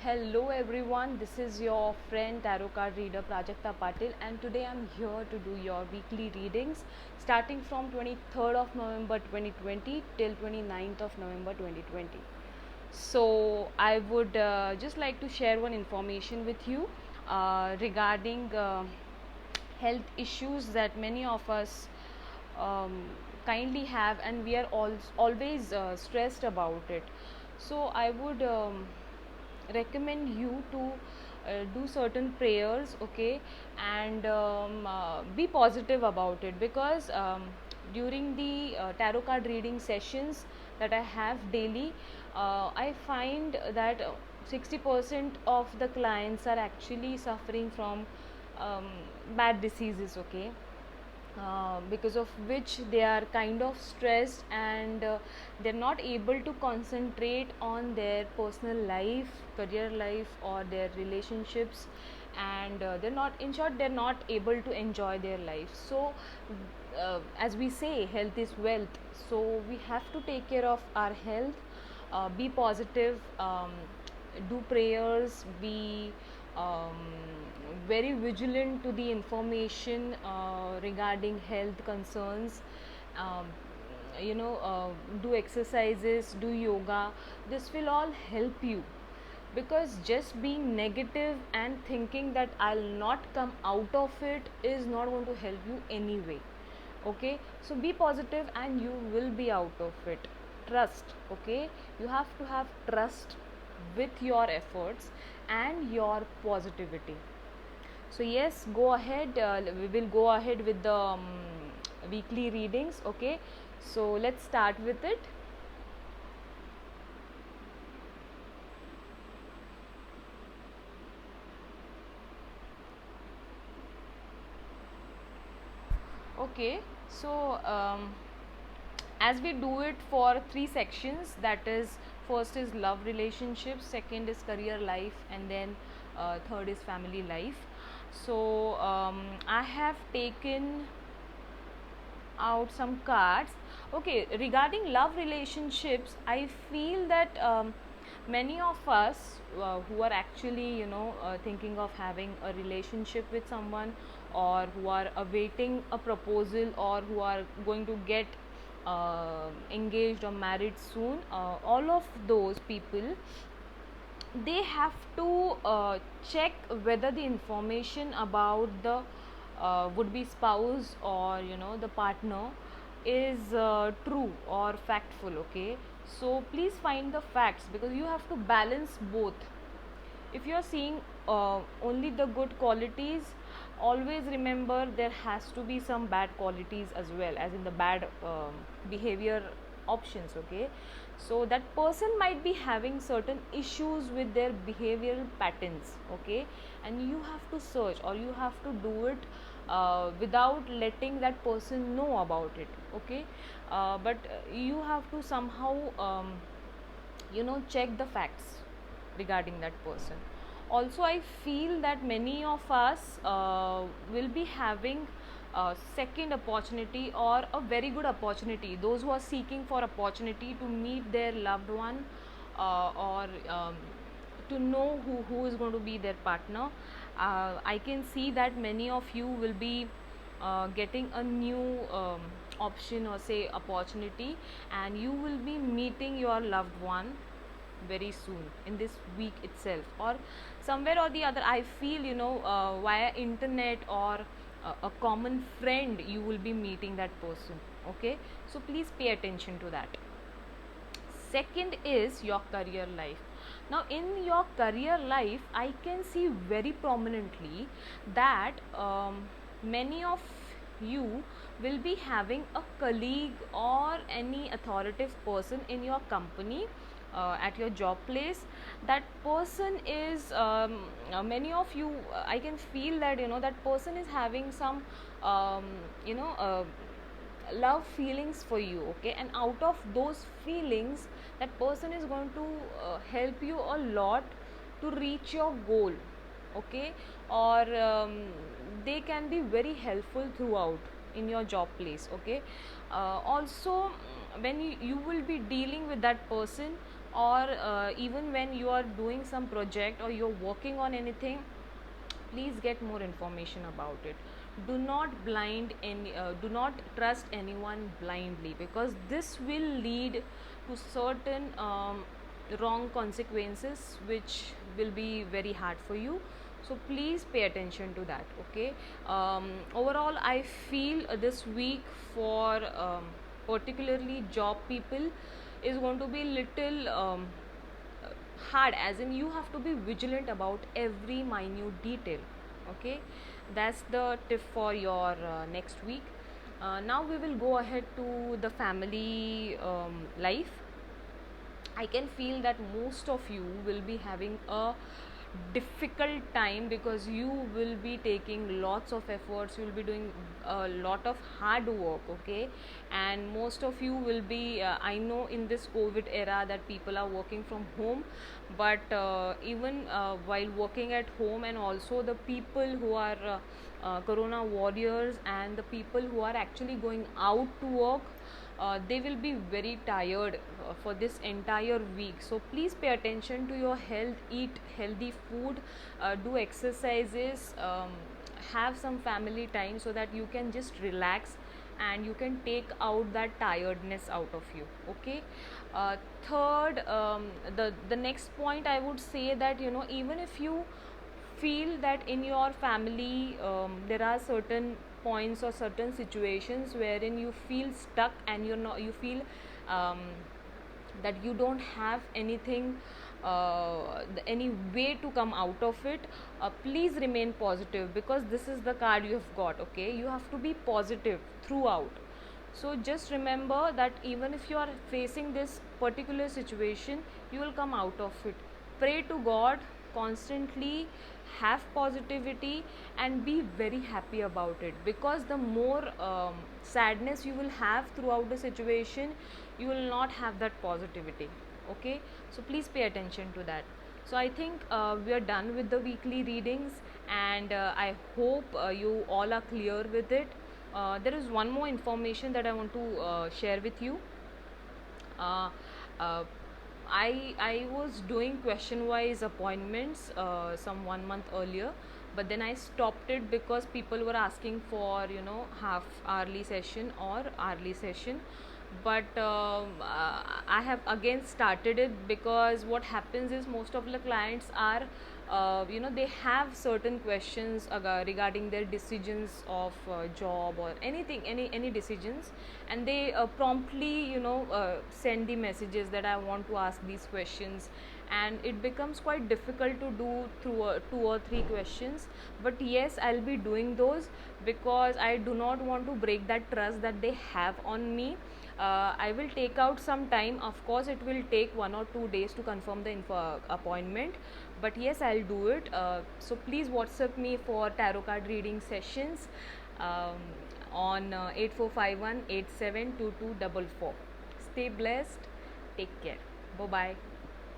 Hello everyone, this is your friend tarot card reader Prajakta Patil, and today I'm here to do your weekly readings starting from 23rd of November 2020 till 29th of November 2020. So I would just like to share one information with you regarding health issues that many of us um, kindly have, and we are always stressed about it. So I would recommend you to do certain prayers, okay, and be positive about it, because during the tarot card reading sessions that I have daily, I find that 60% of the clients are actually suffering from um, bad diseases, okay, because of which they are kind of stressed, and they're not able to concentrate on their personal life, career life, or their relationships, and they're not, in short, they're not able to enjoy their life. So as we say, health is wealth, so we have to take care of our health, be positive, do prayers, be um, very vigilant to the information regarding health concerns. um, do exercises, do yoga. This will all help you, because just being negative and thinking that I'll not come out of it is not going to help you anyway. Okay, so be positive and you will be out of it. Trust, okay, you have to have trust with your efforts and your positivity. So yes, go ahead, we will go ahead with the weekly readings, okay. So let's start with it. Okay, so as we do it for three sections, that is, first is love relationships, second is career life, and then third is family life. So I have taken out some cards. Okay, regarding love relationships, I feel that many of us who are actually, thinking of having a relationship with someone, or who are awaiting a proposal, or who are going to get engaged or married soon, all of those people, they have to check whether the information about the would be spouse, or the partner, is true or factful, okay. So please find the facts, because you have to balance both. If you are seeing only the good qualities, always remember there has to be some bad qualities as well, as in the bad behavior options, okay. So that person might be having certain issues with their behavioral patterns, okay, and you have to search, or you have to do it without letting that person know about it, okay. But you have to somehow check the facts regarding that person. Also, I feel that many of us will be having a second opportunity, or a very good opportunity, those who are seeking for opportunity to meet their loved one, or to know who is going to be their partner. I can see that many of you will be getting a new option, or say opportunity, and you will be meeting your loved one very soon, in this week itself, or somewhere or the other. I feel, via internet, or a common friend, you will be meeting that person, okay. So please pay attention to that. Second is your career life. Now in your career life, I can see very prominently that many of you will be having a colleague or any authoritative person in your company, at your job place. That person is, many of you, I can feel that, that person is having some um, you know uh, love feelings for you, okay, and out of those feelings, that person is going to help you a lot to reach your goal, okay, or they can be very helpful throughout in your job place, okay. Also, when you will be dealing with that person, or even when you are doing some project or you're working on anything, please get more information about it. Do not trust anyone blindly, because this will lead to certain wrong consequences which will be very hard for you. So please pay attention to that. Okay. Overall, I feel this week for particularly job people is going to be little hard, as in you have to be vigilant about every minute detail. Okay, that's the tip for your next week. Now we will go ahead to the family life. I can feel that most of you will be having a difficult time, because you will be taking lots of efforts, you will be doing a lot of hard work. Okay, and most of you will be I know in this COVID era that people are working from home, but even while working at home, and also the people who are corona warriors, and the people who are actually going out to work, they will be very tired for this entire week. So please pay attention to your health, eat healthy food, do exercises, have some family time, so that you can just relax and you can take out that tiredness out of you. Okay. Third, the next point I would say that, even if you feel that in your family there are certain points or certain situations wherein you feel stuck, and you feel um, that you don't have anything, any way to come out of it, please remain positive, because this is the card you have got. Okay, you have to be positive throughout. So just remember that even if you are facing this particular situation, you will come out of it. Pray to God constantly, have positivity, and be very happy about it, because the more sadness you will have throughout the situation, you will not have that positivity. Okay, so please pay attention to that. So I think we are done with the weekly readings, and I hope you all are clear with it. There is one more information that I want to share with you. uh, uh, I was doing question wise appointments some 1 month earlier, but then I stopped it because people were asking for, half hourly session or hourly session. But I have again started it, because what happens is most of the clients are, they have certain questions regarding their decisions of job or anything, any decisions, and they promptly, send the messages that I want to ask these questions, and it becomes quite difficult to do through 2 or 3 questions. But yes, I'll be doing those, because I do not want to break that trust that they have on me. I will take out some time. Of course, it will take 1 or 2 days to confirm the appointment, but yes, I'll do it. So please WhatsApp me for tarot card reading sessions um, on 8451 Stay blessed. Take care. Bye bye.